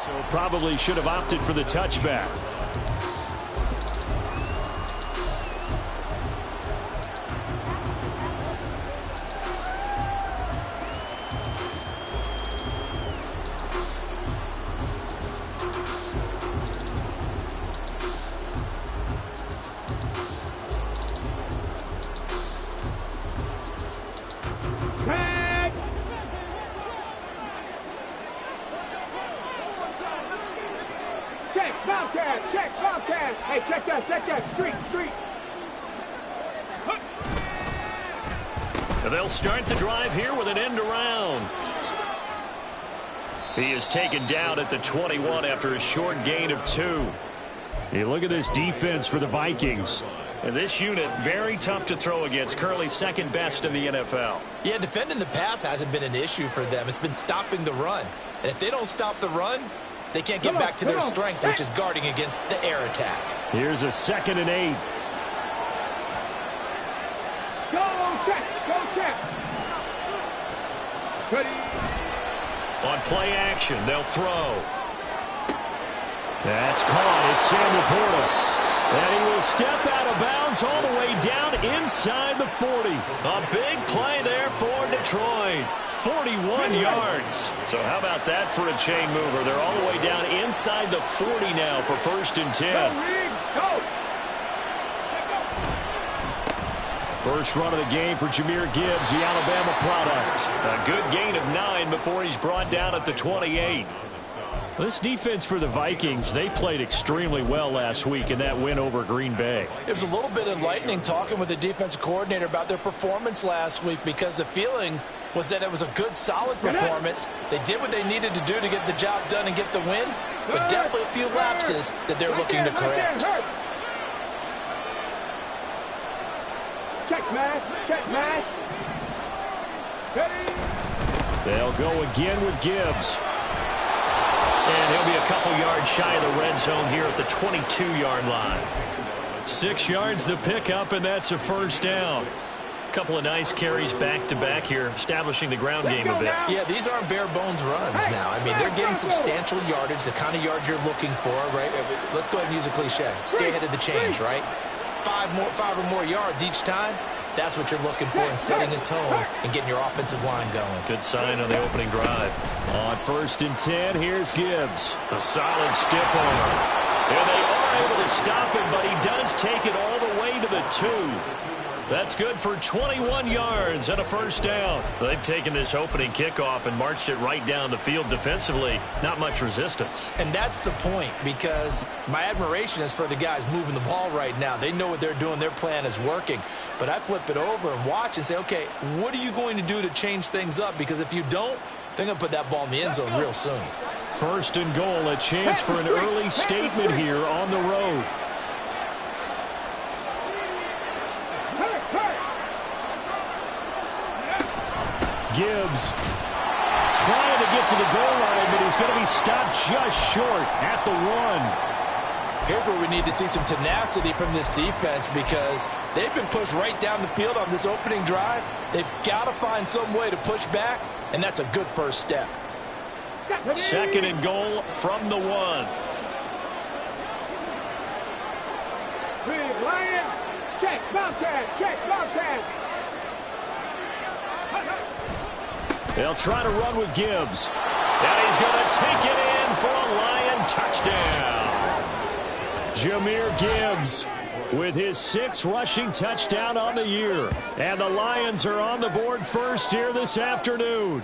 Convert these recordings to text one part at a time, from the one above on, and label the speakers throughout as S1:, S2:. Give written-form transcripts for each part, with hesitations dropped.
S1: So probably should have opted for the touchback. They'll start the drive here with an end around. He is taken down at the 21 after a short gain of 2. Hey, look at this defense for the Vikings. And this unit, very tough to throw against. Currently second best in the NFL.
S2: Yeah, defending the pass hasn't been an issue for them. It's been stopping the run. And if they don't stop the run, they can't get back to their strength, which is guarding against the air attack.
S1: Here's a 2nd and 8. On play action, they'll throw. That's caught. It's Sam Laporta. And he will step out of bounds all the way down inside the 40. A big play there for Detroit. 41 yards. So how about that for a chain mover? They're all the way down inside the 40 now for 1st and 10. First run of the game for Jahmyr Gibbs, the Alabama product. A good gain of 9 before he's brought down at the 28. This defense for the Vikings, they played extremely well last week in that win over Green Bay.
S3: It was a little bit enlightening talking with the defensive coordinator about their performance last week, because the feeling was that it was a good, solid performance. They did what they needed to do to get the job done and get the win, but definitely a few lapses that they're looking to correct.
S4: Check match.
S1: They'll go again with Gibbs. And he'll be a couple yards shy of the red zone here at the 22-yard line. 6 yards the pickup, and that's a 1st down. Couple of nice carries back-to-back here, establishing the ground game a bit.
S2: Yeah, these aren't bare-bones runs now. I mean, they're getting substantial yardage, the kind of yards you're looking for, right? Let's go ahead and use a cliche. Stay ahead of the change, right? 5 or more yards each time. That's what you're looking for in setting a tone and getting your offensive line going.
S1: Good sign on the opening drive. On 1st and 10, here's Gibbs. A solid stiff arm. And they are able to stop him, but he does take it all the way to the 2. That's good for 21 yards and a 1st down. They've taken this opening kickoff and marched it right down the field defensively. Not much resistance.
S2: And that's the point, because my admiration is for the guys moving the ball right now. They know what they're doing. Their plan is working. But I flip it over and watch and say, okay, what are you going to do to change things up? Because if you don't, they're going to put that ball in the end zone real soon.
S1: 1st and goal, a chance for an early statement here on the road. Gibbs trying to get to the goal line, but he's going to be stopped just short at the 1.
S3: Here's where we need to see some tenacity from this defense, because they've been pushed right down the field on this opening drive. They've got to find some way to push back, and that's a good first step.
S1: 2nd and goal from the 1.
S4: Lions, check, Bobcat.
S1: They'll try to run with Gibbs. And he's going to take it in for a Lion touchdown. Jahmyr Gibbs with his 6th rushing touchdown on the year. And the Lions are on the board first here this afternoon.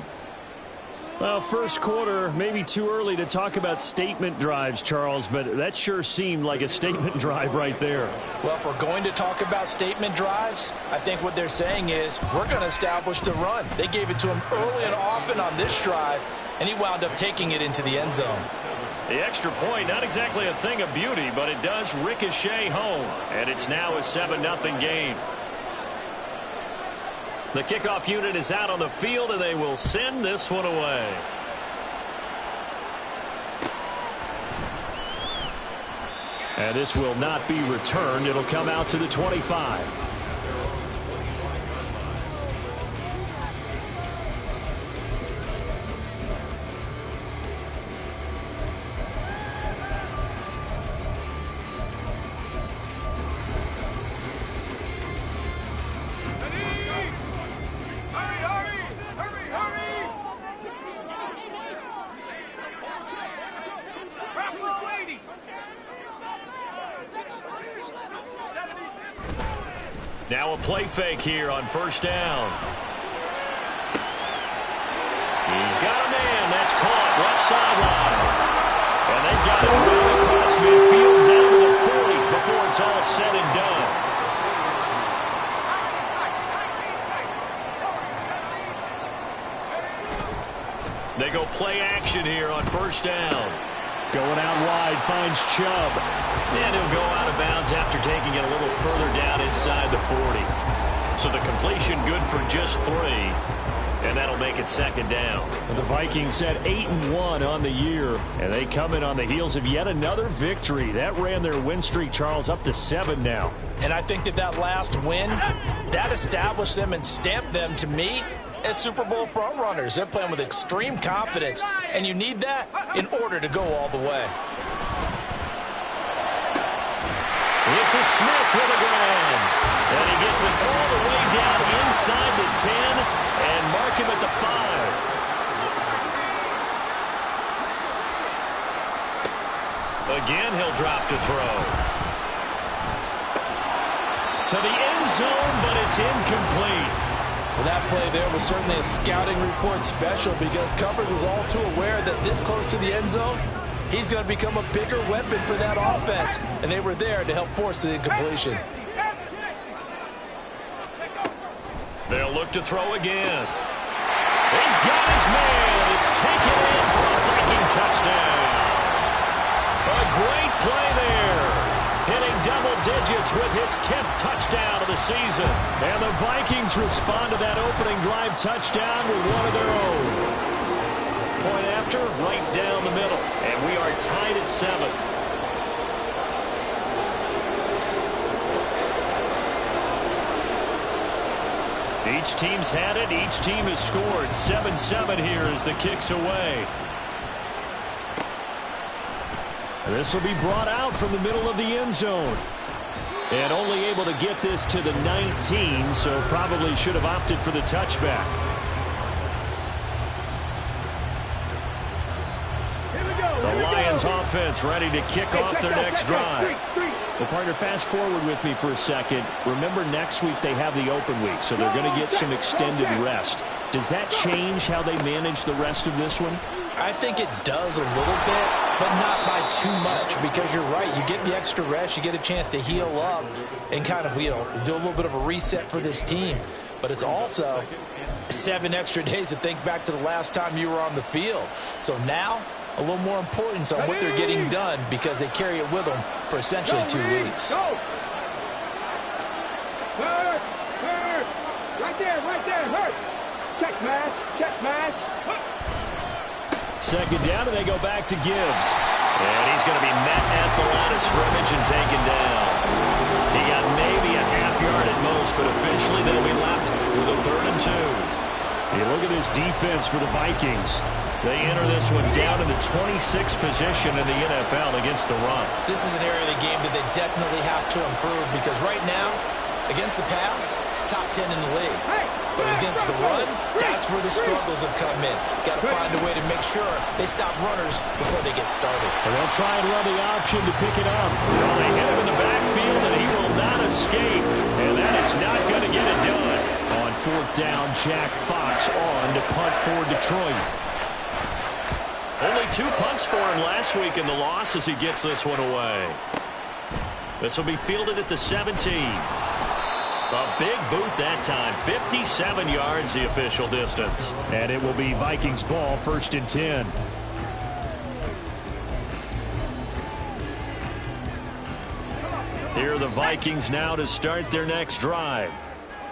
S1: Well, first quarter, maybe too early to talk about statement drives, Charles, but that sure seemed like a statement drive right there.
S3: Well, if we're going to talk about statement drives, I think what they're saying is we're going to establish the run. They gave it to him early and often on this drive, and he wound up taking it into the end zone.
S1: The extra point, not exactly a thing of beauty, but it does ricochet home, and it's now a 7-0 game. The kickoff unit is out on the field, and they will send this one away. And this will not be returned. It'll come out to the 25. Now a play fake here on first down. He's got a man. That's caught left sideline. And they've got it well across midfield down to the 40 before it's all said and done. They go play action here on first down. Going out wide, finds Chubb. And he'll go out of bounds after taking it a little further down inside the 40. So the completion good for just 3. And that'll make it second down. The Vikings at 8-1 on the year. And they come in on the heels of yet another victory. That ran their win streak, Charles, up to 7 now.
S3: And I think that last win, that established them and stamped them, to me, as Super Bowl front runners. They're playing with extreme confidence, and you need that in order to go all the way.
S1: This is Smith with a grand. And he gets it all the way down inside the 10 and mark him at the 5. Again, he'll drop to throw. To the end zone, but it's incomplete.
S3: Well, that play there was certainly a scouting report special because Covered was all too aware that this close to the end zone, he's going to become a bigger weapon for that offense. And they were there to help force the incompletion.
S1: They'll look to throw again. He's got his man. It's taken in for a Viking touchdown. A great play there. Hitting double digits with his 10th touchdown of the season. And the Vikings respond to that opening drive touchdown with one of their own. Point after, right down the middle. And we are tied at 7. Each team's had it. Each team has scored. 7-7 here as the kick's away. This will be brought out from the middle of the end zone. And only able to get this to the 19, so probably should have opted for the touchback. The Lions offense ready to kick off their next drive. Well, partner, fast forward with me for a second. Remember, next week they have the open week, so they're going to get some extended rest. Does that change how they manage the rest of this one?
S3: I think it does a little bit, but not by too much, because you're right. You get the extra rest. You get a chance to heal up and kind of, do a little bit of a reset for this team. But it's also 7 extra days to think back to the last time you were on the field. So now, a little more importance on what they're getting done because they carry it with them for essentially 2 weeks.
S4: Hurt! Right there, hurt! Check match!
S1: Second down, and they go back to Gibbs. And he's going to be met at the line of scrimmage and taken down. He got maybe a half yard at most, but officially they'll be left with a 3rd and 2. You look at this defense for the Vikings. They enter this one down in the 26th position in the NFL against the run.
S2: This is an area of the game that they definitely have to improve because right now, against the pass, top 10 in the league. But against the run, that's where the struggles have come in. Got to find a way to make sure they stop runners before they get started.
S1: And they'll try and run the option to pick it up. Well, they hit him in the backfield, and he will not escape. And that is not going to get it done. On 4th down, Jack Fox on to punt for Detroit. Only 2 punts for him last week in the loss as he gets this one away. This will be fielded at the 17. A big boot that time. 57 yards the official distance. And it will be Vikings ball, 1st and 10. Here are the Vikings now to start their next drive.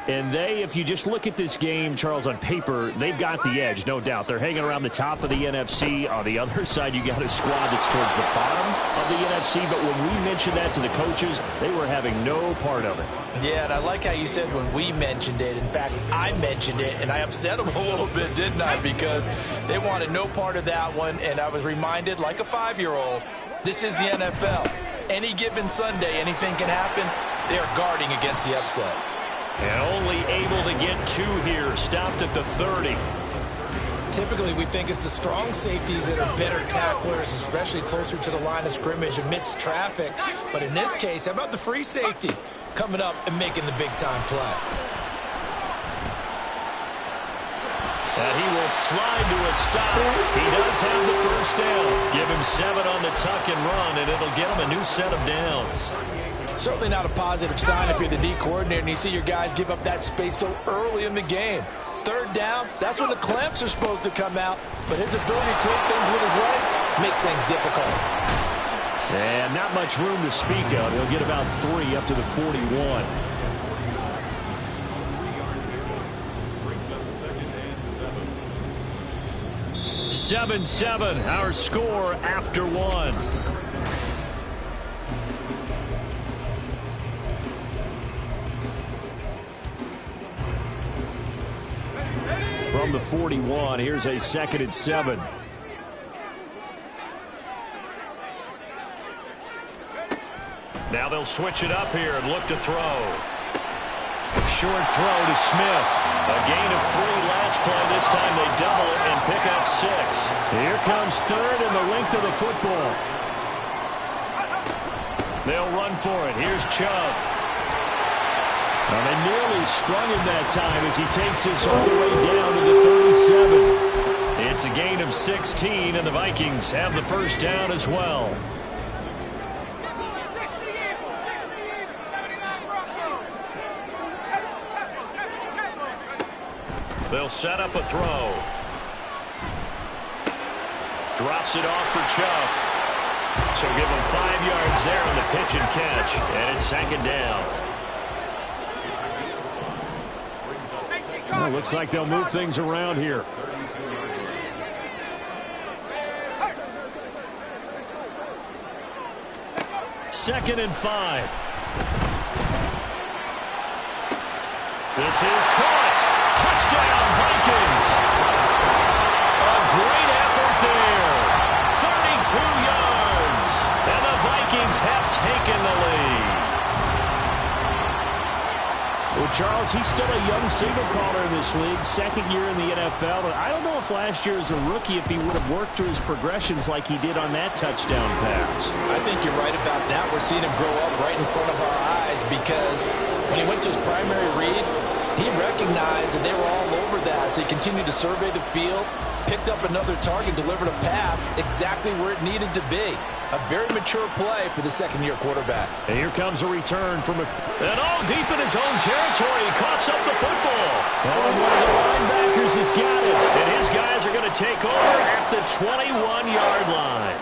S1: And they, if you just look at this game, Charles, on paper, they've got the edge, no doubt. They're hanging around the top of the NFC. On the other side, you got a squad that's towards the bottom of the NFC. But when we mentioned that to the coaches, they were having no part of it.
S3: Yeah, and I like how you said when we mentioned it. In fact, I mentioned it, and I upset them a little bit, didn't I? Because they wanted no part of that one, and I was reminded, like a 5-year-old, this is the NFL. Any given Sunday, anything can happen. They are guarding against the upset.
S1: And only able to get 2 here, stopped at the 30.
S2: Typically, we think it's the strong safeties that are better tacklers, especially closer to the line of scrimmage amidst traffic. But in this case, how about the free safety? coming up and making the big-time play.
S1: And he will slide to a stop. He does have the first down. Give him 7 on the tuck and run, and it'll get him a new set of downs.
S3: Certainly not a positive sign if you're the D coordinator and you see your guys give up that space so early in the game. 3rd down, that's when the clamps are supposed to come out. But his ability to create things with his legs makes things difficult.
S1: And not much room to speak of. He'll get about 3 up to the 41. Seven, 7, our score after 1. From the 41, here's a 2nd and 7. Now they'll switch it up here and look to throw. Short throw to Smith. A gain of 3 last play. This time they double it and pick up 6. Here comes 3rd and the length of the football. They'll run for it. Here's Chubb. Well, they nearly sprung him that time as he takes this all the way down to the 37. It's a gain of 16, and the Vikings have the first down as well. They'll set up a throw. Drops it off for Chubb. So give him 5 yards there on the pitch and catch. And it's 2nd down. Well, looks like they'll move things around here. Second and 5. This is caught. Touchdown, Vikings. A great effort there. 32 yards. And the Vikings have taken the lead. Well, Charles, he's still a young signal caller in this league. 2nd year in the NFL. But I don't know if last year as a rookie if he would have worked through his progressions like he did on that touchdown pass.
S3: I think you're right about that. We're seeing him grow up right in front of our eyes because when he went to his primary read, he recognized that they were all over that, so he continued to survey the field, picked up another target, delivered a pass exactly where it needed to be. A very mature play for the 2nd-year quarterback.
S1: And here comes a return from and all deep in his own territory. He coughs up the football. And one of the linebackers has got it. And his guys are going to take over at the 21-yard line.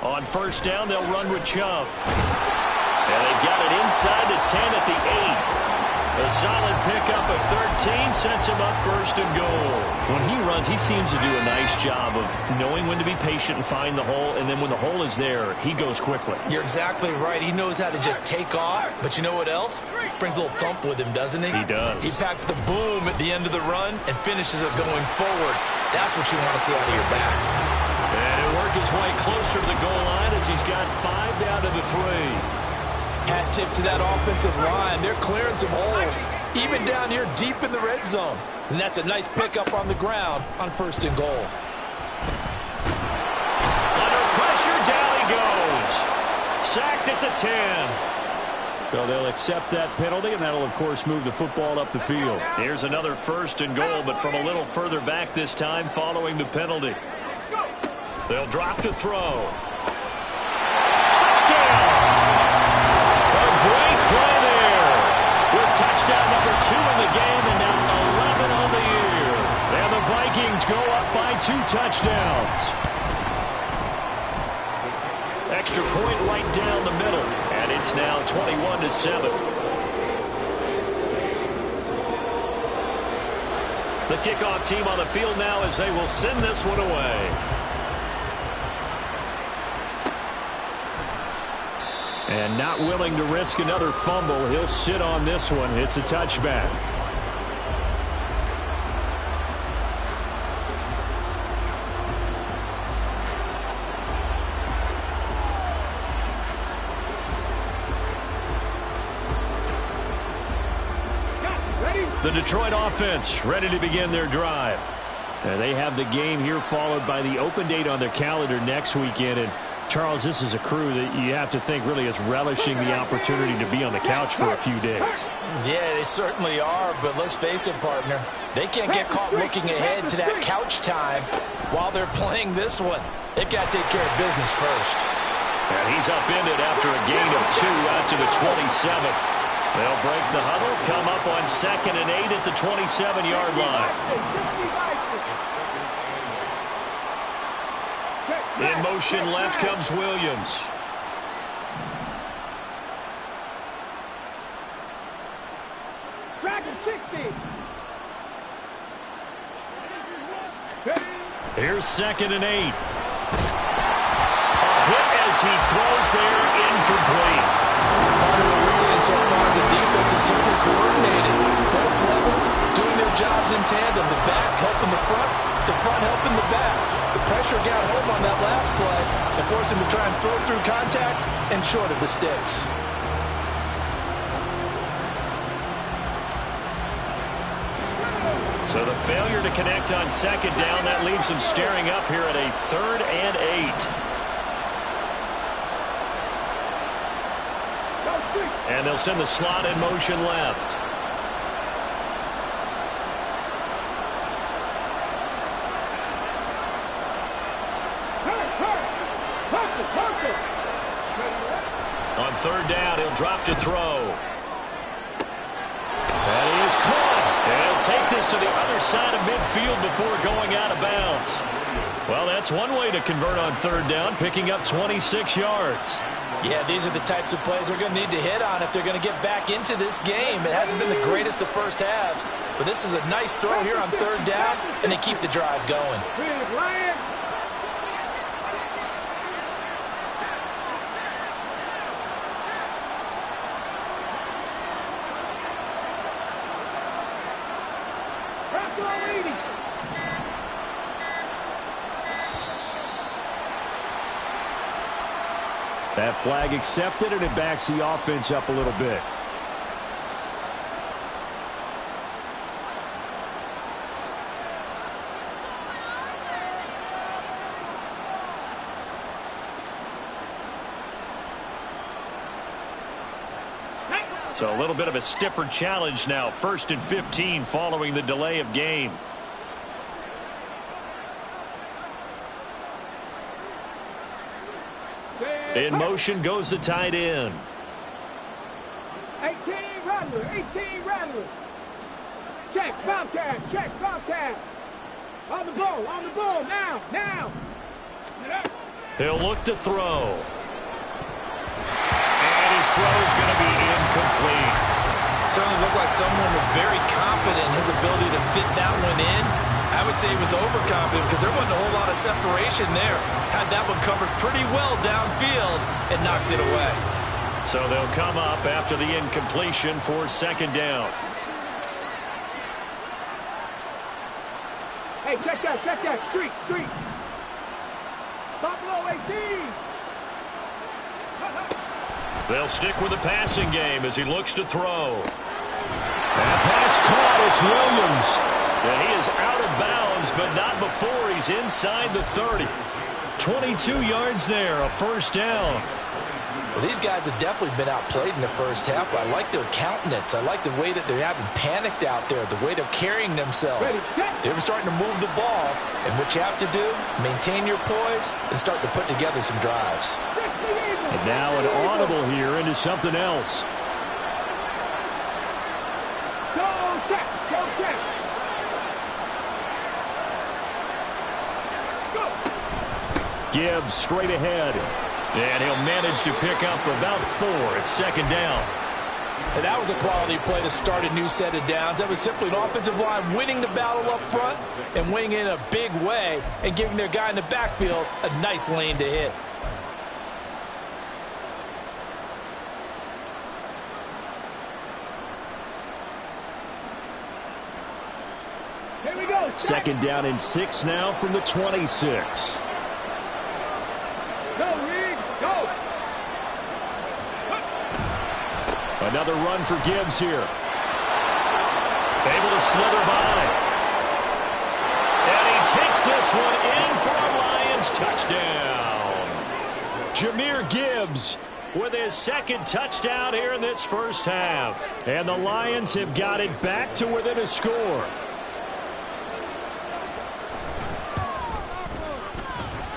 S1: On 1st down, they'll run with Chubb. And they've got it inside the 10 at the 8. A solid pickup of 13 sets him up 1st and goal. When he runs, he seems to do a nice job of knowing when to be patient and find the hole, and then when the hole is there, he goes quickly.
S2: You're exactly right. He knows how to just take off, but you know what else? Brings a little thump with him, doesn't he?
S1: He does.
S2: He packs the boom at the end of the run and finishes it going forward. That's what you want to see out of your backs.
S1: And he'll work his way closer to the goal line as he's got 5 down to the 3.
S3: Hat tip to that offensive line. They're clearing some holes, even down here deep in the red zone. And that's a nice pickup on the ground on 1st and goal.
S1: Under pressure, down he goes. Sacked at the 10. So they'll accept that penalty, and that'll, of course, move the football up the field. Here's another 1st and goal, but from a little further back this time following the penalty. They'll drop to throw. Touchdown! Great play there. With touchdown number 2 in the game and now 11 on the year. And the Vikings go up by 2 touchdowns. Extra point right down the middle. And it's now 21-7. The kickoff team on the field now as they will send this one away. And not willing to risk another fumble, he'll sit on this one. It's a touchback. The Detroit offense ready to begin their drive. And they have the game here followed by the open date on their calendar next weekend. And Charles, this is a crew that you have to think really is relishing the opportunity to be on the couch for a few days.
S3: Yeah, they certainly are, but let's face it, partner. They can't get caught looking ahead to that couch time while they're playing this one. They've got to take care of business first.
S1: And he's upended after a gain of 2 out to the 27. They'll break the huddle, come up on 2nd and 8 at the 27-yard line. In motion left comes Williams. Here's 2nd and 8. A hit as he throws there, incomplete.
S3: Part of what we're seeing so far is the defense is certainly coordinated. Both levels doing their jobs in tandem. The back helping the front helping the back. The pressure got home on that last play and forced him to try and throw through contact and short of the sticks.
S1: So the failure to connect on 2nd down, that leaves them staring up here at a 3rd and 8. And they'll send the slot in motion left. On 3rd down, he'll drop to throw. That is caught. And he'll take this to the other side of midfield before going out of bounds. Well, that's one way to convert on 3rd down, picking up 26 yards.
S3: Yeah, these are the types of plays they're going to need to hit on if they're going to get back into this game. It hasn't been the greatest of first halves, but this is a nice throw here on 3rd down, and they keep the drive going.
S1: That flag accepted, and it backs the offense up a little bit. So a little bit of a stiffer challenge now. 1st and 15 following the delay of game. In motion goes the tight end.
S4: 18 Rattler. Check, Bobcat. On the ball, now.
S1: He'll look to throw. And his throw is going to be incomplete.
S2: Certainly looked like someone was very confident in his ability to fit that one in. I would say he was overconfident because there wasn't a whole lot of separation there. Had that one covered pretty well downfield and knocked it away.
S1: So they'll come up after the incompletion for 2nd down.
S4: Hey, check that. Street. Buffalo 18.
S1: They'll stick with the passing game as he looks to throw. That pass caught. It's Williams. And he is out of bounds, but not before he's inside the 30. 22 yards there, a 1st down.
S3: Well, these guys have definitely been outplayed in the first half, but I like their countenance. I like the way that they haven't panicked out there, the way they're carrying themselves. They're starting to move the ball, and what you have to do, maintain your poise and start to put together some drives.
S1: And now an audible here into something else.
S4: Go check.
S1: Gibbs straight ahead. And he'll manage to pick up about 4 at 2nd down.
S3: And that was a quality play to start a new set of downs. That was simply an offensive line winning the battle up front and winning in a big way and giving their guy in the backfield a nice lane to hit.
S4: Here we go.
S1: 2nd down and 6 now from the 26.
S4: Go, Reed, go.
S1: Another run for Gibbs here. Able to slither by. And he this one in for a Lions touchdown. Jahmyr Gibbs with his second touchdown here in this first half. And the Lions have got it back to within a score.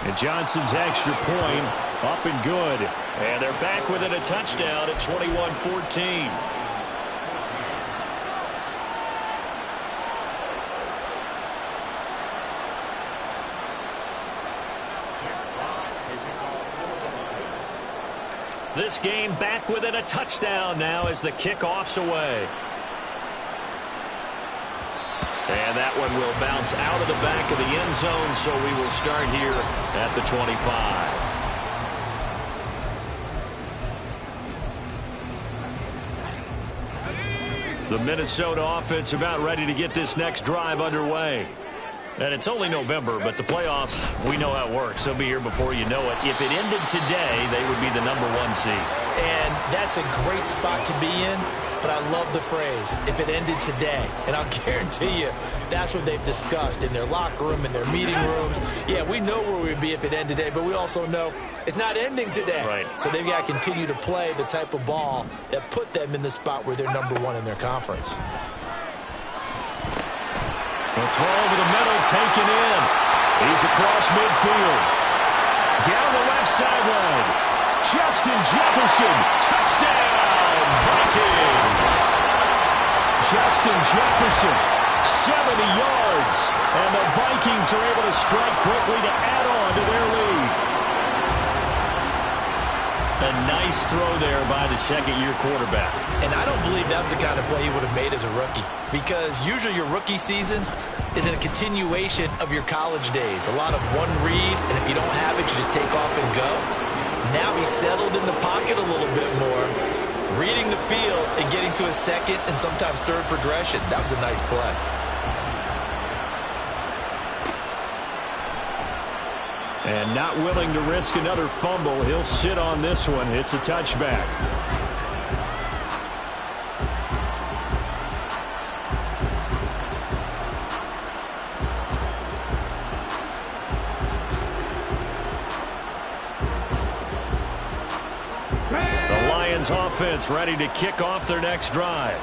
S1: And Johnson's extra point up and good. And they're back within a touchdown at 21-14. This game back within a touchdown now as the kickoff's away. And that one will bounce out of the back of the end zone, so we will start here at the 25. The Minnesota offense about ready to get this next drive underway. And it's only November, but the playoffs, we know how it works. They'll be here before you know it. If it ended today, they would be the #1 seed.
S2: And that's a great spot to be in, but I love the phrase, if it ended today. And I'll guarantee you, that's what they've discussed in their locker room, in their meeting rooms. Yeah, we know where we'd be if it ended today, but we also know it's not ending today.
S1: Right.
S2: So they've got to continue to play the type of ball that put them in the spot where they're #1 in their conference.
S1: The throw over the middle, taken in. He's across midfield. Down the left sideline. Justin Jefferson. Touchdown, Vikings. Justin Jefferson, 70 yards. And the Vikings are able to strike quickly to add on to their lead. A nice throw there by the second-year quarterback.
S2: And I don't believe that was the kind of play he would have made as a rookie, because usually your rookie season is in a continuation of your college days. A lot of one read, and if you don't have it, you just take off and go. Now he's settled in the pocket a little bit more, reading the field and getting to a second and sometimes third progression. That was a nice play.
S1: And not willing to risk another fumble. He'll sit on this one. It's a touchback. The Lions offense ready to kick off their next drive.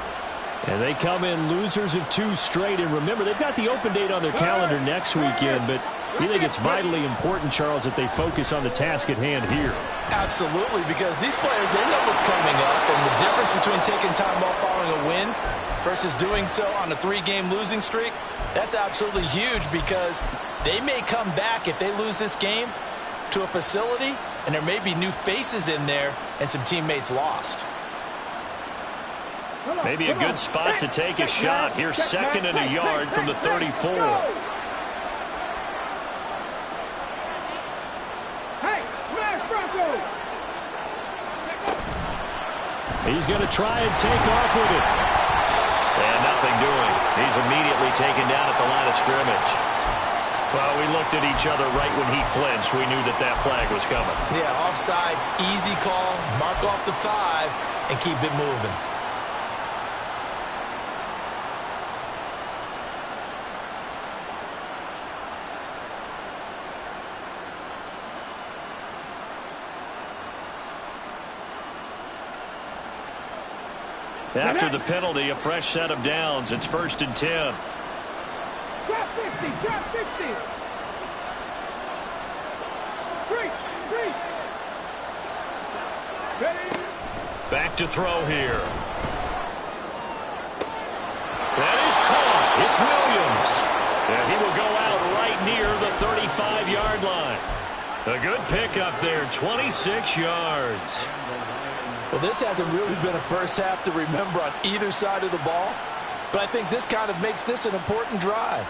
S1: And they come in losers of 2 straight. And remember, they've got the open date on their calendar next weekend, but you think it's vitally important, Charles, that they focus on the task at hand here?
S3: Absolutely, because these players, they know what's coming up, and the difference between taking time off following a win versus doing so on a 3-game losing streak, that's absolutely huge, because they may come back if they lose this game to a facility, and there may be new faces in there and some teammates lost.
S1: Maybe a good spot to take a shot. Here's second and a yard from the 34. He's going to try and take off with it. And nothing doing. He's immediately taken down at the line of scrimmage. Well, we looked at each other right when he flinched. We knew that flag was coming.
S2: Yeah, offsides, easy call, mark off the 5, and keep it moving.
S1: After the penalty, a fresh set of downs. It's 1st and 10.
S4: Drop 50, drop 50. Three. Ready?
S1: Back to throw here. That is caught. It's Williams. And he will go out right near the 35-yard line. A good pickup there, 26 yards.
S3: Well, this hasn't really been a first half to remember on either side of the ball, but I think this kind of makes this an important drive.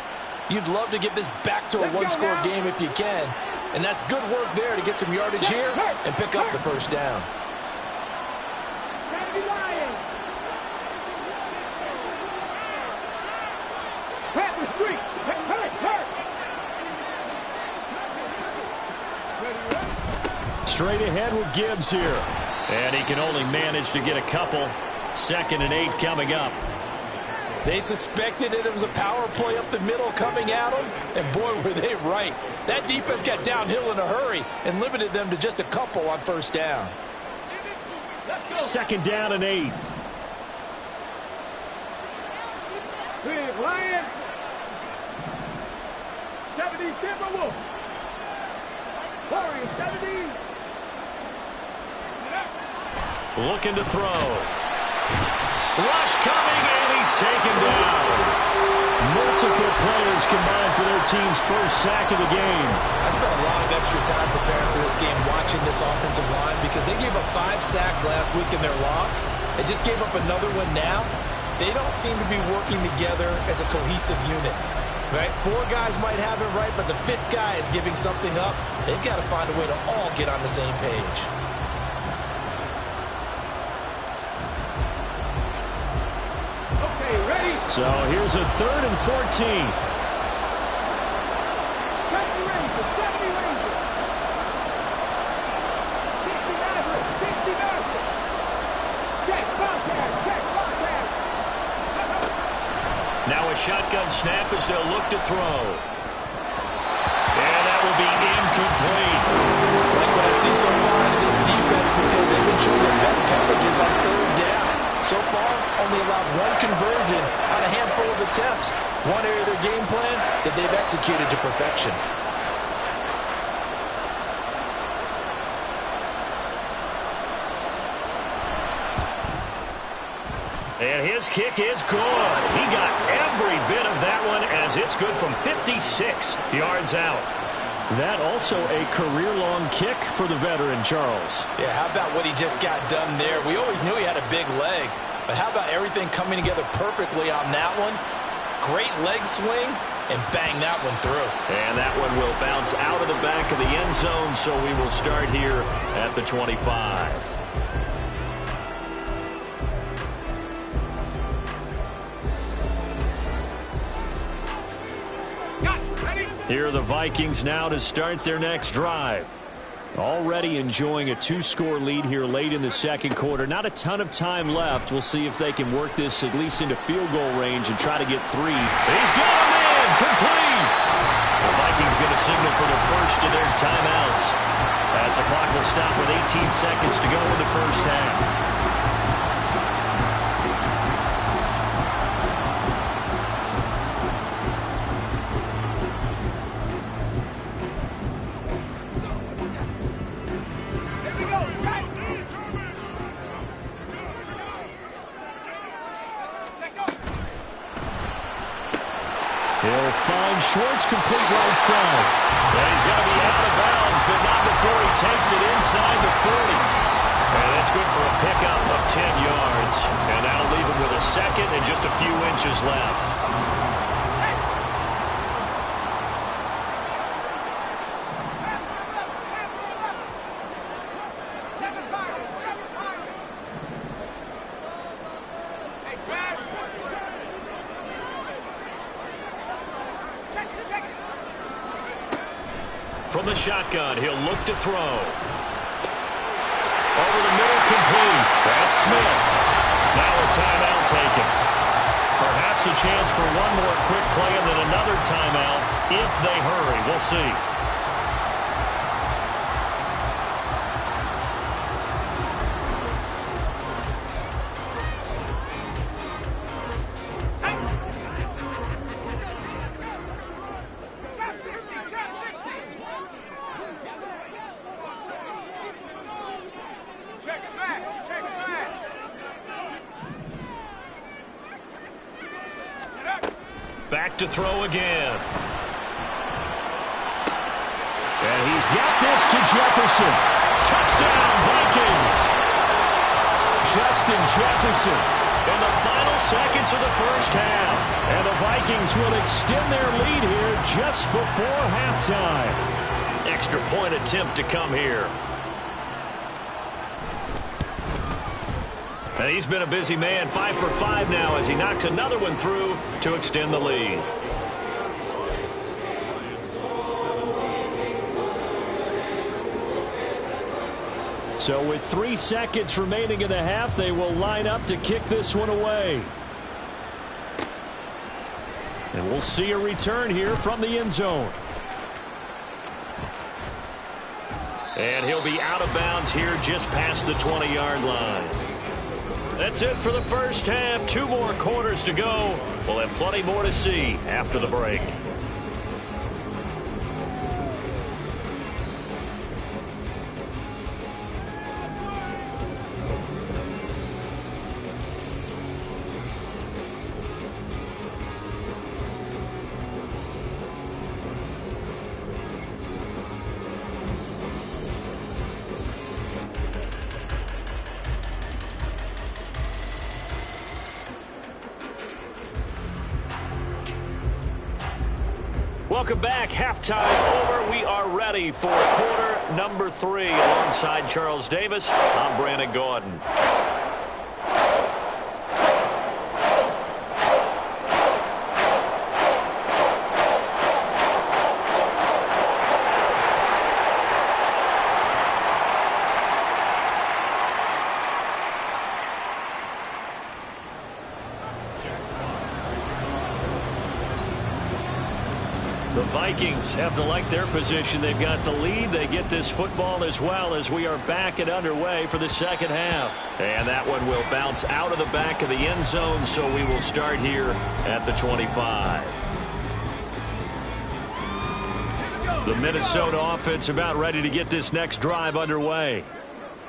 S3: You'd love to get this back to a one-score game if you can, and that's good work there to get some yardage here and pick up the first down.
S1: Straight ahead with Gibbs here. And he can only manage to get a couple. 2nd and 8 coming up.
S3: They suspected it was a power play up the middle coming at them, and boy, were they right. That defense got downhill in a hurry and limited them to just a couple on first down.
S1: 2nd down and 8.
S4: Big Lion. 70 Timberwolves. 70.
S1: Looking to throw. Rush coming, and he's taken down. Multiple players combined for their team's first sack of the game.
S2: I spent a lot of extra time preparing for this game watching this offensive line because they gave up 5 sacks last week in their loss. They just gave up another one now. They don't seem to be working together as a cohesive unit. Right? 4 guys might have it right, but the 5th guy is giving something up. They've got to find a way to all get on the same page.
S1: So here's a 3rd and 14.
S4: 70 Rangers, 70 Rangers. 60 Mavericks, 60 Mavericks. Check contact, check contact.
S1: Now a shotgun snap as they'll look to throw. And that will be incomplete.
S3: Like what I see so far in this defense because they've been showing their best coverages on 3rd down. So far, only allowed 1 conversion on a handful of attempts. One area of their game plan that they've executed to perfection.
S1: And his kick is good. He got every bit of that one as it's good from 56 yards out. That also a career-long kick for the veteran, Charles.
S3: Yeah, how about what he just got done there? We always knew he had a big leg, but how about everything coming together perfectly on that one? Great leg swing, and bang that one through.
S1: And that one will bounce out of the back of the end zone, so we will start here at the 25. Here are the Vikings now to start their next drive. Already enjoying a 2-score lead here late in the 2nd quarter. Not a ton of time left. We'll see if they can work this at least into field goal range and try to get 3. He's got him in! Complete! The Vikings going to signal for the first of their timeouts as the clock will stop with 18 seconds to go in the first half. He'll find Schwartz complete right side. And he's going to be out of bounds, but not before he takes it inside the 40. And that's good for a pickup of 10 yards. And that'll leave him with a second and just a few inches left. From the shotgun, he'll look to throw. Over the middle, complete. That's Smith. Now a timeout taken. Perhaps a chance for one more quick play and then another timeout if they hurry. We'll see. Back to throw again. And he's got this to Jefferson. Touchdown, Vikings. Justin Jefferson in the final seconds of the first half. And the Vikings will extend their lead here just before halftime. Extra point attempt to come here. And he's been a busy man, 5 for 5 now as he knocks another one through to extend the lead. So with 3 seconds remaining in the half, they will line up to kick this one away. And we'll see a return here from the end zone. And he'll be out of bounds here just past the 20-yard line. That's it for the first half. 2 more quarters to go. We'll have plenty more to see after the break. Welcome back. Halftime over. We are ready for quarter number 3. Alongside Charles Davis, I'm Brandon Gaudin. The Vikings have to like their position. They've got the lead. They get this football as well as we are back and underway for the second half. And that one will bounce out of the back of the end zone, so we will start here at the 25. The Minnesota offense about ready to get this next drive underway.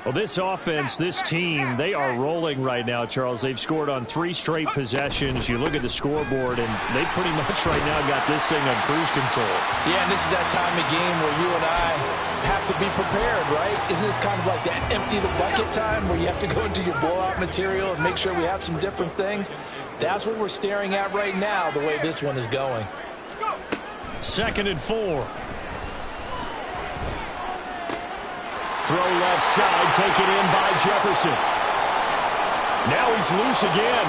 S1: Well, this offense, this team, they are rolling right now, Charles. They've scored on 3 straight possessions. You look at the scoreboard, and they pretty much right now got this thing on cruise control.
S3: Yeah, and this is that time of game where you and I have to be prepared, right? Isn't this kind of like that empty the bucket time where you have to go into your blowout material and make sure we have some different things? That's what we're staring at right now, the way this one is going.
S1: 2nd and 4. Throw left side, taken in by Jefferson. Now he's loose again.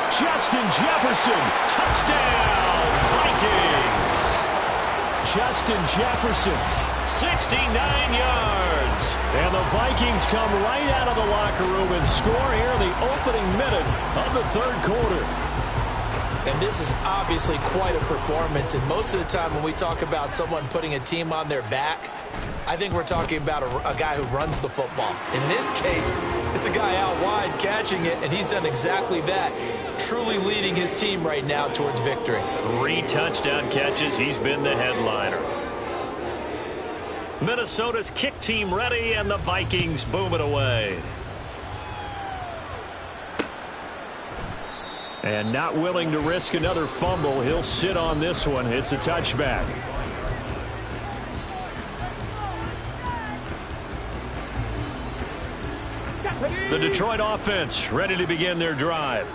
S1: Justin Jefferson, touchdown, Vikings. Justin Jefferson, 69 yards. And the Vikings come right out of the locker room and score here in the opening minute of the 3rd quarter.
S3: And this is obviously quite a performance. And most of the time when we talk about someone putting a team on their back, I think we're talking about a guy who runs the football. In this case, it's a guy out wide catching it, and he's done exactly that, truly leading his team right now towards victory.
S1: 3 touchdown catches. He's been the headliner. Minnesota's kick team ready, and the Vikings boom it away. And not willing to risk another fumble. He'll sit on this one. It's a touchback. The Detroit offense ready to begin their drive.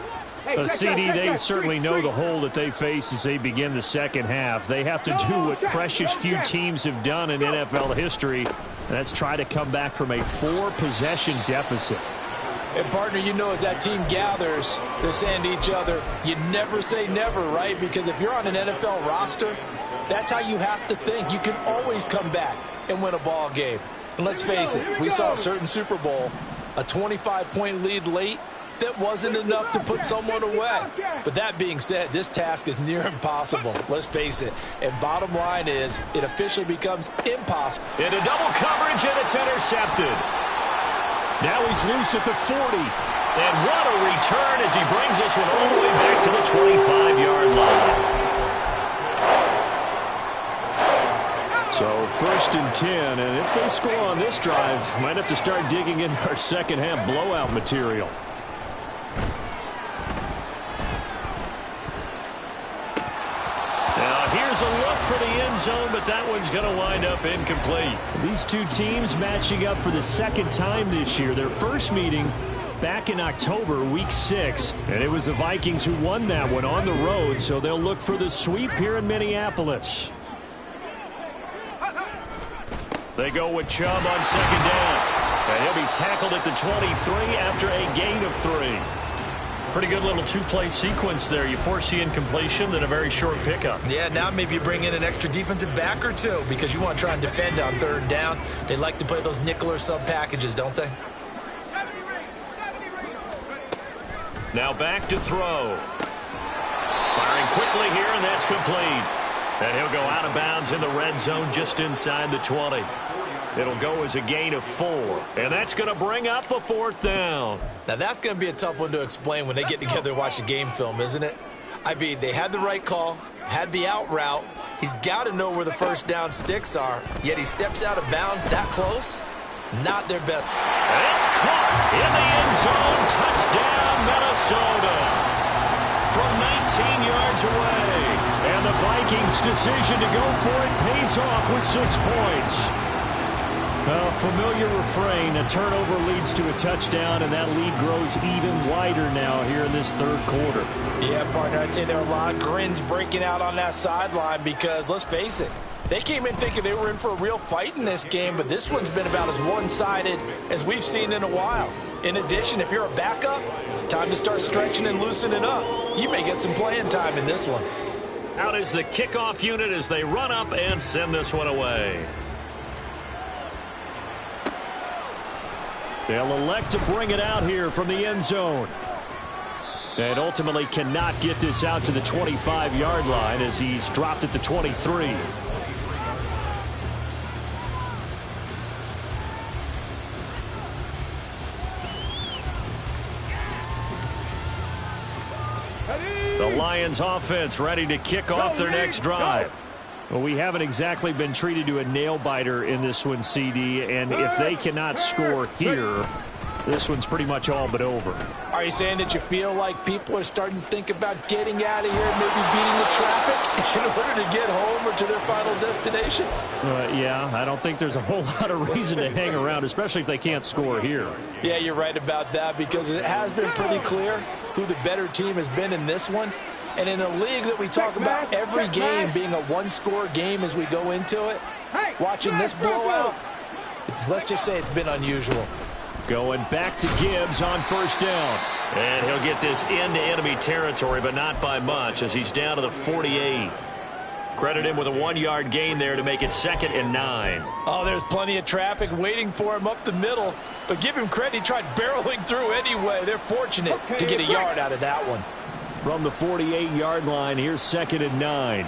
S1: CD, they certainly know the hole that they face as they begin the second half. They have to do what precious few teams have done in NFL history, and that's try to come back from a 4-possession deficit.
S3: And, partner, you know as that team gathers, they're saying to each other, you never say never, right? Because if you're on an NFL roster, that's how you have to think. You can always come back and win a ball game. And let's face it, we saw a certain Super Bowl, a 25-point lead late, that wasn't enough to put someone away. But that being said, this task is near impossible. Let's face it. And bottom line is, it officially becomes impossible.
S1: Into double coverage, and it's intercepted. Now he's loose at the 40. And what a return as he brings this one all the way back to the 25-yard line. So 1st and 10, and if they score on this drive, might have to start digging in our second half blowout material. Now here's a look for the end zone, but that one's going to wind up incomplete. These two teams matching up for the 2nd time this year. Their first meeting back in October, week 6, and it was the Vikings who won that one on the road, so they'll look for the sweep here in Minneapolis. They go with Chubb on 2nd down. And he'll be tackled at the 23 after a gain of 3. Pretty good little 2-play sequence there. You force the incompletion, then a very short pickup.
S3: Yeah, now maybe you bring in an extra defensive back or 2 because you want to try and defend on 3rd down. They like to play those nickel or sub packages, don't they?
S1: Now back to throw. Firing quickly here, and that's complete. And he'll go out of bounds in the red zone just inside the 20. It'll go as a gain of 4. And that's going to bring up a 4th down.
S2: Now, that's going to be a tough one to explain when they get together and watch the game film, isn't it? I mean, they had the right call, had the out route. He's got to know where the first down sticks are, yet he steps out of bounds that close. Not their best.
S1: And it's caught in the end zone. Touchdown, Minnesota. From 19 yards away. And the Vikings' decision to go for it pays off with 6 points. A familiar refrain, a turnover leads to a touchdown, and that lead grows even wider now here in this third quarter.
S3: Yeah, partner, I'd say there are a lot of grins breaking out on that sideline because, let's face it, they came in thinking they were in for a real fight in this game, but this one's been about as one-sided as we've seen in a while. In addition, if you're a backup, time to start stretching and loosening up. You may get some playing time in this one.
S1: Out is the kickoff unit as they run up and send this one away. They'll elect to bring it out here from the end zone. And ultimately cannot get this out to the 25-yard line as he's dropped at the 23. The Lions offense ready to kick off their next drive. Well, we haven't exactly been treated to a nail-biter in this one, CD, and if they cannot score here, this one's pretty much all but over.
S3: Are you saying that you feel like people are starting to think about getting out of here and maybe beating the traffic in order to get home or to their final destination?
S1: Yeah, I don't think there's a whole lot of reason to hang around, especially if they can't score here.
S3: Yeah, you're right about that because it has been pretty clear who the better team has been in this one. And in a league that we talk about every game being a one-score game as we go into it, watching this blowout, let's just say it's been unusual.
S1: Going back to Gibbs on first down. And he'll get this into enemy territory, but not by much as he's down to the 48. Credit him with a 1-yard gain there to make it 2nd and 9.
S3: Oh, there's plenty of traffic waiting for him up the middle. But give him credit, he tried barreling through anyway. They're fortunate to get a yard out of that one.
S1: From the 48-yard line, here's 2nd and 9.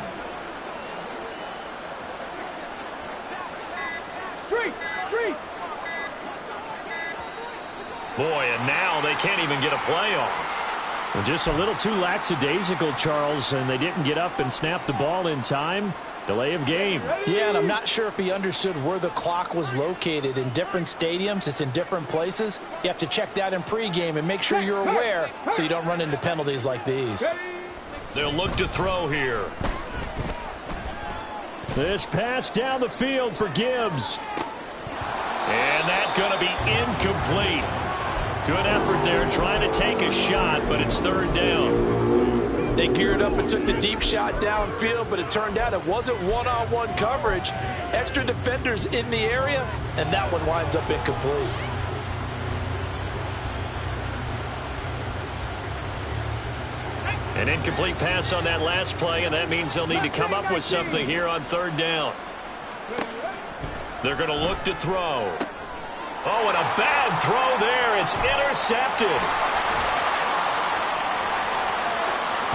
S1: Boy, and now they can't even get a play off. Well, just a little too lackadaisical, Charles, and they didn't get up and snap the ball in time. Delay of game.
S3: Yeah, and I'm not sure if he understood where the clock was located. In different stadiums, it's in different places. You have to check that in pregame and make sure you're aware so you don't run into penalties like these.
S1: They'll look to throw here. This pass down the field for Gibbs. And that's going to be incomplete. Good effort there trying to take a shot, but it's 3rd down.
S3: They geared up and took the deep shot downfield, but it turned out it wasn't one-on-one coverage. Extra defenders in the area, and that one winds up incomplete.
S1: An incomplete pass on that last play, and that means they'll need to come up with something here on 3rd down. They're going to look to throw. Oh, and a bad throw there. It's intercepted.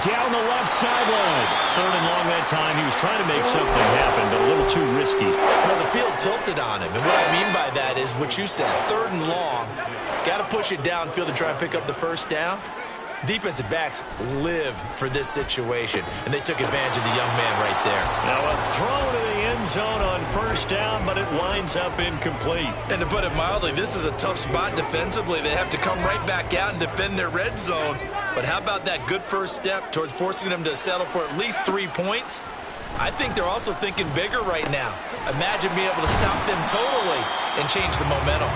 S1: Down the left sideline. 3rd and long that time. He was trying to make something happen, but a little too risky.
S2: Well, the field tilted on him. And what I mean by that is what you said. 3rd and long. Got to push it downfield to try and pick up the first down. Defensive backs live for this situation, and they took advantage of the young man right there.
S1: Now a throw to the end zone on 1st down, but it winds up incomplete.
S2: And to put it mildly, this is a tough spot defensively. They have to come right back out and defend their red zone. But how about that good first step towards forcing them to settle for at least 3 points? I think they're also thinking bigger right now. Imagine being able to stop them totally and change the momentum.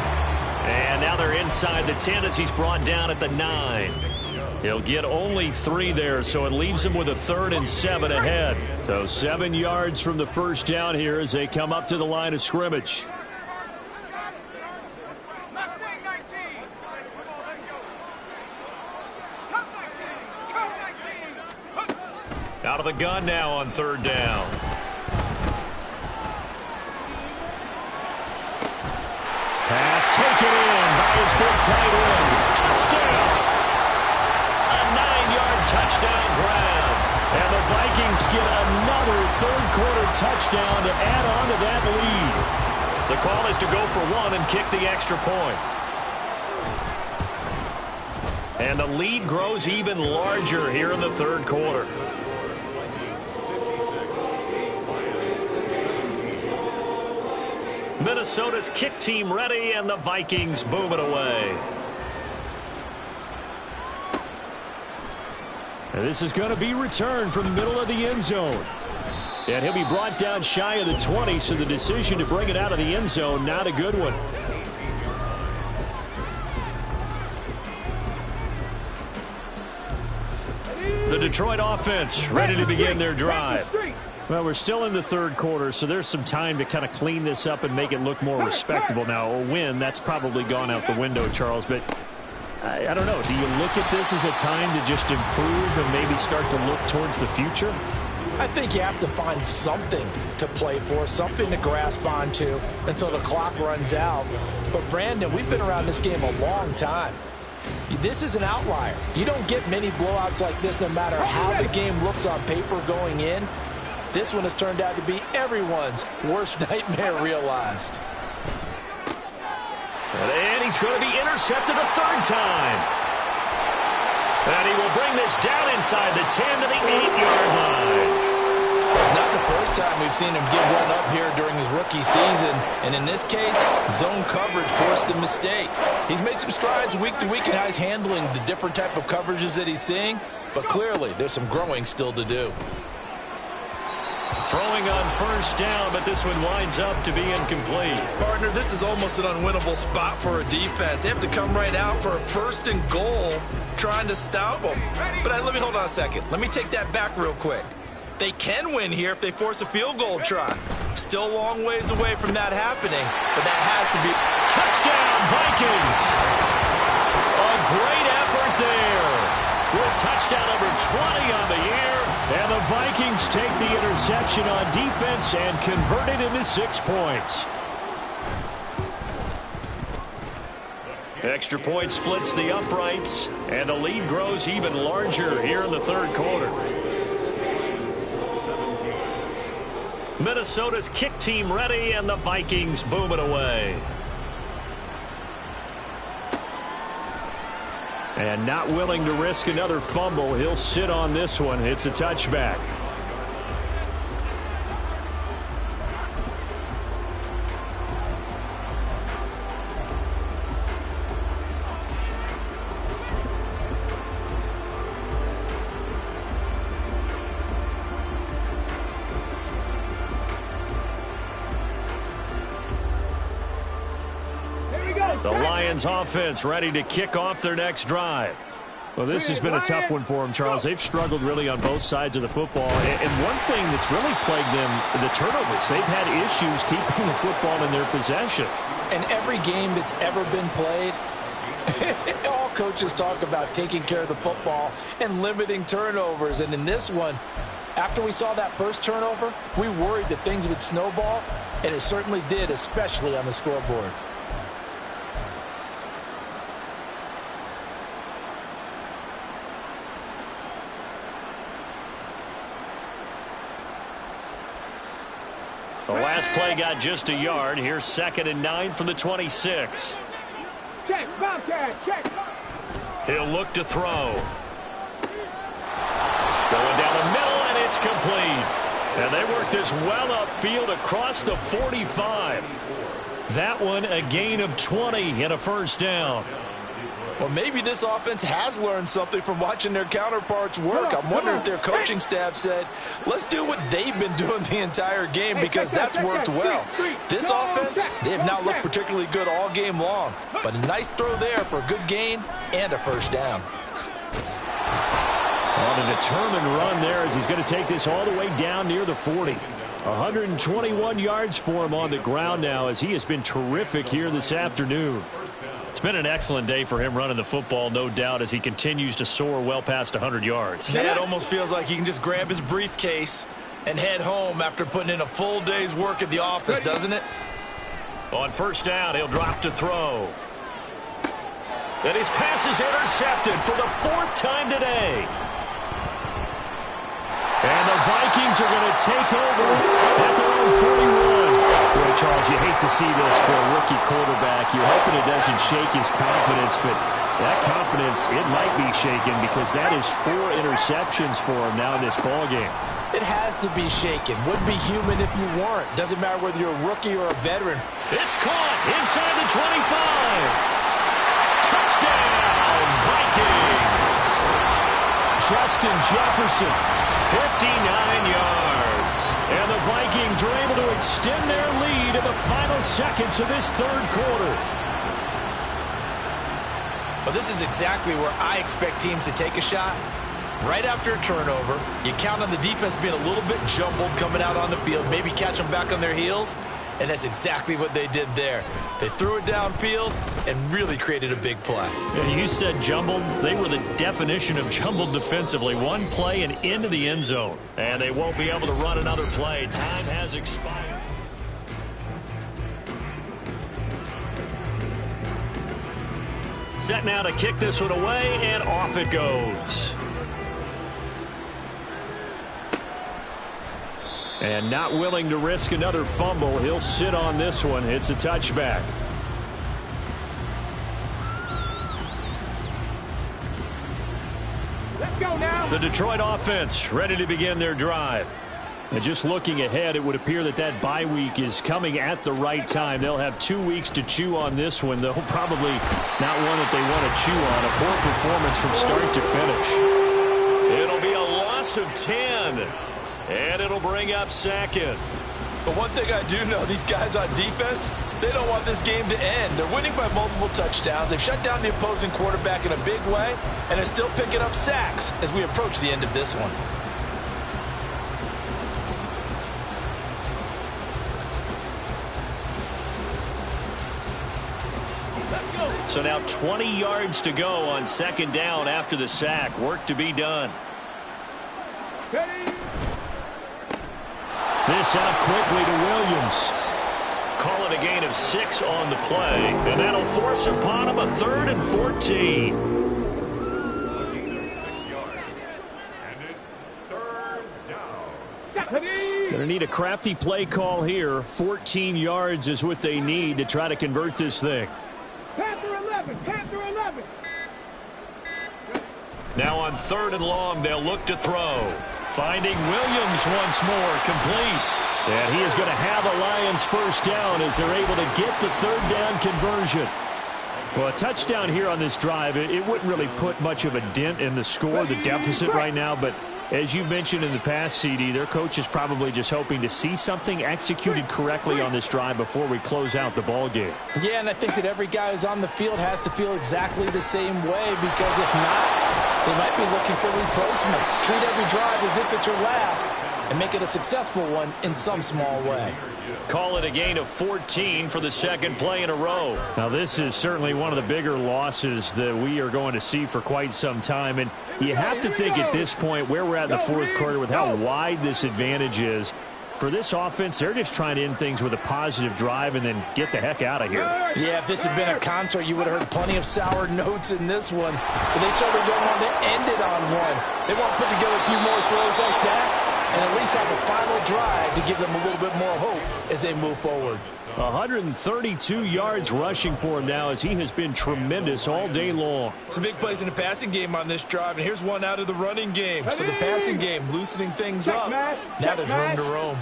S1: And now they're inside the 10 as he's brought down at the 9. He'll get only 3 there, so it leaves him with a 3rd and 7 ahead. So 7 yards from the first down here as they come up to the line of scrimmage. Out of the gun now on 3rd down. Pass taken in by his big tight end. Touchdown! A 9-yard touchdown grab. And the Vikings get another third-quarter touchdown to add on to that lead. The call is to go for one and kick the extra point. And the lead grows even larger here in the third quarter. Minnesota's kick team ready, and the Vikings boom it away. And this is going to be returned from the middle of the end zone. And he'll be brought down shy of the 20, so the decision to bring it out of the end zone, not a good one. The Detroit offense ready to begin their drive. Well, we're still in the third quarter, so there's some time to kind of clean this up and make it look more respectable. Now, a win, that's probably gone out the window, Charles, but I don't know. Do you look at this as a time to just improve and maybe start to look towards the future?
S3: I think you have to find something to play for, something to grasp onto until the clock runs out. But, Brandon, we've been around this game a long time. This is an outlier. You don't get many blowouts like this no matter how the game looks on paper going in. This one has turned out to be everyone's worst nightmare realized.
S1: And he's going to be intercepted a third time. And he will bring this down inside the 10 to the 8-yard line.
S3: It's not the first time we've seen him give one up here during his rookie season. And in this case, zone coverage forced the mistake. He's made some strides week to week in how he's handling the different type of coverages that he's seeing. But clearly, there's some growing still to do.
S1: Throwing on first down, but this one winds up to be incomplete.
S2: Partner, this is almost an unwinnable spot for a defense. They have to come right out for a first and goal trying to stop them. But let me hold on a second. Let me take that back real quick. They can win here if they force a field goal try. Still a long ways away from that happening, but that has to be...
S1: Touchdown, Vikings! A great effort there. With touchdown number 20 on the year, and the Vikings take the interception on defense and convert it into 6 points. Extra point splits the uprights, and the lead grows even larger here in the third quarter. Minnesota's kick team ready, and the Vikings boom it away. And not willing to risk another fumble, he'll sit on this one. It's a touchback. The Lions offense ready to kick off their next drive. Well, this has been a tough one for them, Charles. They've struggled really on both sides of the football. And one thing that's really plagued them, the turnovers. They've had issues keeping the football in their possession.
S3: And every game that's ever been played, all coaches talk about taking care of the football and limiting turnovers. And in this one, after we saw that first turnover, we worried that things would snowball, and it certainly did, especially on the scoreboard.
S1: The last play got just a yard. Here's 2nd and 9 from the 26.
S4: Check, Bobcat, check.
S1: He'll look to throw. Going down the middle, and it's complete. And they work this well upfield across the 45. That one a gain of 20 and a first down.
S3: Well, maybe this offense has learned something from watching their counterparts work. I'm wondering if their coaching staff said, let's do what they've been doing the entire game, because that's worked well. This offense, they have not looked particularly good all game long, but a nice throw there for a good gain and a first down.
S1: On a determined run there as he's going to take this all the way down near the 40. 121 yards for him on the ground now, as he has been terrific here this afternoon. It's been an excellent day for him running the football, no doubt, as he continues to soar well past 100 yards.
S2: Yeah, it almost feels like he can just grab his briefcase and head home after putting in a full day's work at the office, doesn't it?
S1: On first down, he'll drop to throw. And his pass is intercepted for the 4th time today. And And the Vikings are going to take over at their own 41. Boy, Charles, you hate to see this for a rookie quarterback. You're hoping it doesn't shake his confidence, but that confidence, it might be shaken because that is 4 interceptions for him now in this ballgame.
S3: It has to be shaken. Wouldn't be human if you weren't. Doesn't matter whether you're a rookie or a veteran.
S1: It's caught inside the 25. Touchdown, Vikings. Justin Jefferson, 59 yards. And the Vikings are able to extend their lead in the final seconds of this third quarter.
S2: Well, this is exactly where I expect teams to take a shot. Right after a turnover, you count on the defense being a little bit jumbled coming out on the field, maybe catch them back on their heels, and that's exactly what they did there. They threw it downfield and really created a big play.
S1: Yeah, you said jumbled. They were the definition of jumbled defensively. One play and into the end zone. And they won't be able to run another play. Time has expired. Set now to kick this one away, and off it goes. And not willing to risk another fumble. He'll sit on this one. It's a touchback.
S4: Let's go now.
S1: The Detroit offense ready to begin their drive. And just looking ahead, it would appear that that bye week is coming at the right time. They'll have 2 weeks to chew on this one. They'll probably not one that they want to chew on. A poor performance from start to finish. It'll be a loss of 10. And it'll bring up second.
S3: But one thing I do know, these guys on defense, they don't want this game to end. They're winning by multiple touchdowns. They've shut down the opposing quarterback in a big way, and they're still picking up sacks as we approach the end of this one.
S1: So now 20 yards to go on second down after the sack. Work to be done.
S4: Ready.
S1: This out quickly to Williams. Call it a gain of 6 on the play, and that'll force upon him a 3rd and 14.
S4: 6 yards. And it's 3rd down.
S1: Going to need a crafty play call here. 14 yards is what they need to try to convert this thing.
S4: Panther 11. Panther 11.
S1: Now on 3rd and long, they'll look to throw. Finding Williams once more, complete. And he is going to have a Lions first down as they're able to get the 3rd down conversion. Well, a touchdown here on this drive, it wouldn't really put much of a dent in the score, the deficit right now. But as you mentioned in the past, CD, their coach is probably just hoping to see something executed correctly on this drive before we close out the ball game.
S3: Yeah, and I think that every guy who's on the field has to feel exactly the same way, because if not, they might be looking for replacements. Treat every drive as if it's your last and make it a successful one in some small way.
S1: Call it a gain of 14 for the second play in a row. Now, this is certainly one of the bigger losses that we are going to see for quite some time. And you have to think at this point where we're at in the fourth quarter with how wide this advantage is. For this offense, they're just trying to end things with a positive drive and then get the heck out of here.
S3: Yeah, if this had been a concert, you would have heard plenty of sour notes in this one. But they certainly don't want to end it on one. They want to put together a few more throws like that and at least have a final drive to give them a little bit more hope as they move forward.
S1: 132 yards rushing for him now as he has been tremendous all day long.
S2: Some big plays in the passing game on this drive, and here's one out of the running game. So the passing game loosening things up. Now there's room to roam.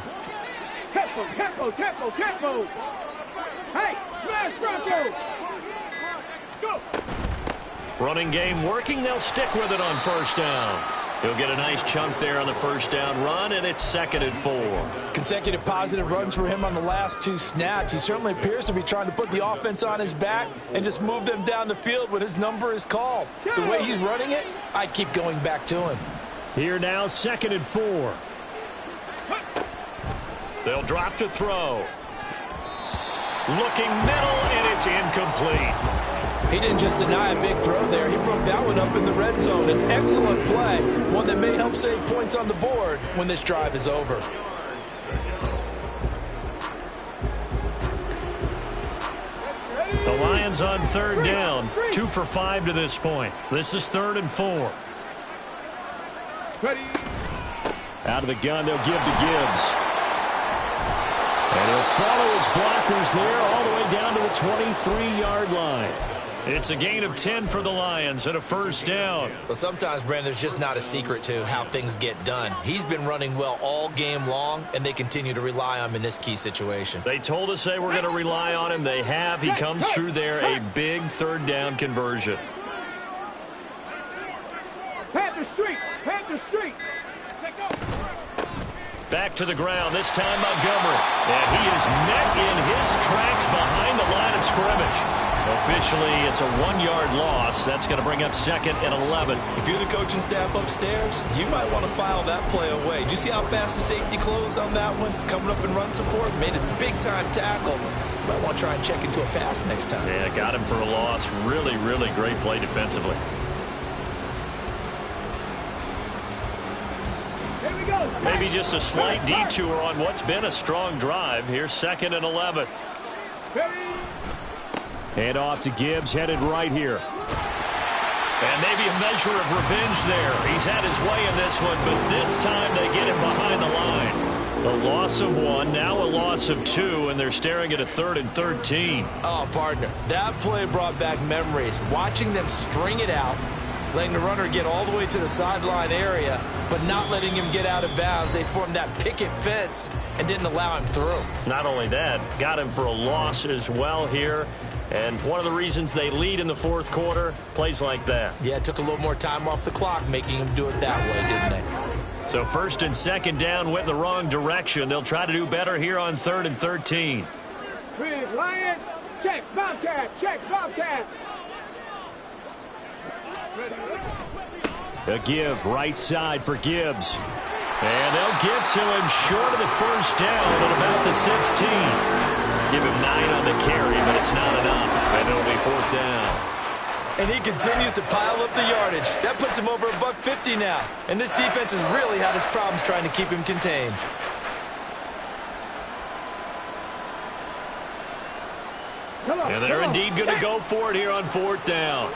S4: Tempo, tempo, tempo, tempo. Hey, smash Bronco. Go.
S1: Running game working. They'll stick with it on first down. He'll get a nice chunk there on the first down run, and it's 2nd and 4.
S3: Consecutive positive runs for him on the last 2 snaps. He certainly appears to be trying to put the offense on his back and just move them down the field when his number is called. The way he's running it, I'd keep going back to him.
S1: Here now, 2nd and 4. They'll drop to throw. Looking middle, and it's incomplete.
S3: He didn't just deny a big throw there. He broke that one up in the red zone. An excellent play, one that may help save points on the board when this drive is over.
S1: The Lions on 3rd down, 2 for 5 to this point. This is 3rd and 4.
S4: Ready.
S1: Out of the gun, they'll give to Gibbs. And he'll follow his blockers there all the way down to the 23-yard line. It's a gain of 10 for the Lions and a first down.
S2: Well, sometimes, Brandon, there's just not a secret to how things get done. He's been running well all game long, and they continue to rely on him in this key situation.
S1: They told us they were going to rely on him. They have. He comes through there, a big third down conversion.
S4: Panther Street! Panther Street! Let go!
S1: Back to the ground, this time Montgomery. And he is met in his tracks behind the line of scrimmage. Officially, it's a 1-yard loss. That's going to bring up 2nd and 11.
S2: If you're the coaching staff upstairs, you might want to file that play away. Do you see how fast the safety closed on that one? Coming up in run support, made a big-time tackle. You might want to try and check into a pass next time.
S1: Yeah, got him for a loss. Really, really great play defensively.
S4: Here we go!
S1: Maybe just a slight detour on what's been a strong drive. Here's 2nd and 11. Hand off to Gibbs, headed right here. And maybe a measure of revenge there. He's had his way in this one, but this time they get him behind the line. A loss of 1, now a loss of 2, and they're staring at a 3rd and 13.
S2: Oh, partner, that play brought back memories. Watching them string it out, letting the runner get all the way to the sideline area, but not letting him get out of bounds. They formed that picket fence and didn't allow him through.
S1: Not only that, got him for a loss as well here. And one of the reasons they lead in the 4th quarter, plays like that.
S2: Yeah, it took a little more time off the clock, making him do it that way, didn't they?
S1: So 1st and 2nd down went in the wrong direction. They'll try to do better here on 3rd and 13.
S4: Lions, check Bobcat, check Bobcat.
S1: A give right side for Gibbs. And they'll get to him short of the first down at about the 16. Give him 9 on the carry, but it's not enough. And it'll be 4th down.
S2: And he continues to pile up the yardage. That puts him over $150 now. And this defense has really had its problems trying to keep him contained.
S1: And they're indeed going to go for it here on 4th down.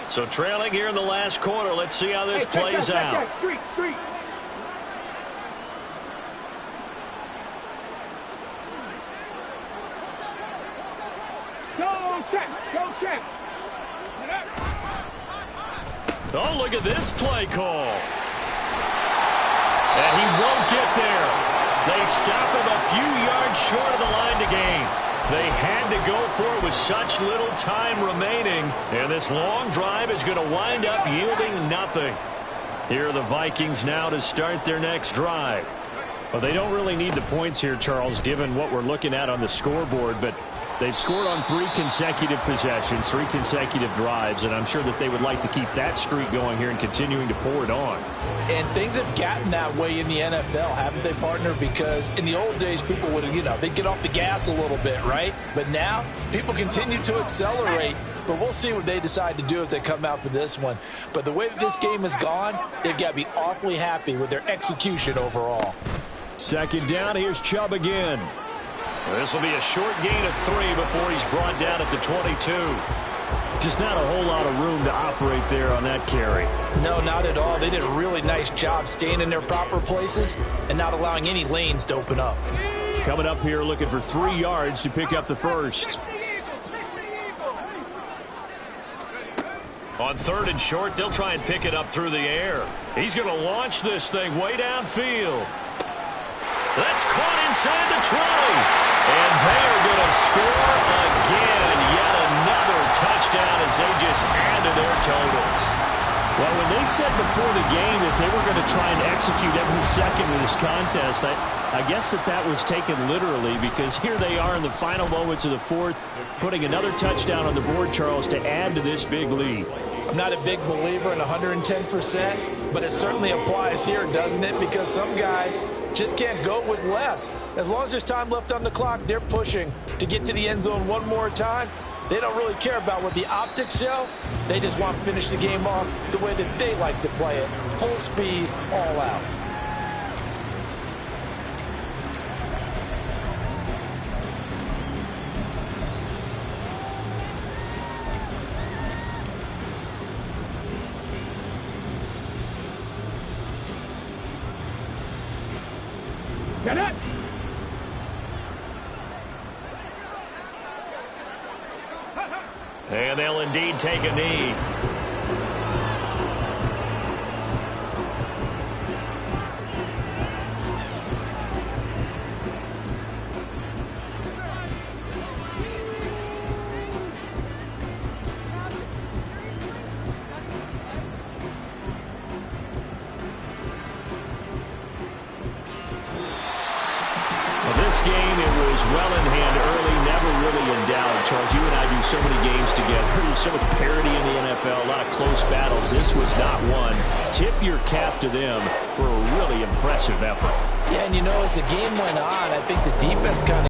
S1: So trailing here in the last quarter. Let's see how this plays out.
S4: Street, street. Go check, go check.
S1: Oh, look at this play call. And he won't get there. They stop him a few yards short of the line to gain. They had to go for it with such little time remaining. And this long drive is going to wind up yielding nothing. Here are the Vikings now to start their next drive. Well, they don't really need the points here, Charles, given what we're looking at on the scoreboard. But they've scored on 3 consecutive possessions, 3 consecutive drives, and I'm sure that they would like to keep that streak going here and continuing to pour it on.
S3: And things have gotten that way in the NFL, haven't they, partner? Because in the old days, people would, they'd get off the gas a little bit, right? But now, people continue to accelerate. But we'll see what they decide to do as they come out for this one. But the way that this game has gone, they've got to be awfully happy with their execution overall.
S1: 2nd down, here's Chubb again. This will be a short gain of 3 before he's brought down at the 22. Just not a whole lot of room to operate there on that carry.
S3: No, not at all. They did a really nice job staying in their proper places and not allowing any lanes to open up.
S1: Coming up here looking for 3 yards to pick up the first. On 3rd and short, they'll try and pick it up through the air. He's going to launch this thing way downfield. That's caught inside the 20. And they are going to score again. Yet another touchdown as they just add to their totals. Well, when they said before the game that they were going to try and execute every second of this contest, I guess that was taken literally, because here they are in the final moments of the 4th, putting another touchdown on the board, Charles, to add to this big lead.
S3: I'm not a big believer in 110%, but it certainly applies here, doesn't it? Because some guys just can't go with less. As long as there's time left on the clock, they're pushing to get to the end zone one more time. They don't really care about what the optics show. They just want to finish the game off the way that they like to play it. Full speed, all out.
S1: And they'll indeed take a knee. This game, it was well in hand early, never really in doubt. Charles, you and I do so many games together. There's so much parity in the NFL, a lot of close battles. This was not one. Tip your cap to them for a really impressive effort.
S3: Yeah, and as the game went on, I think the defense kind of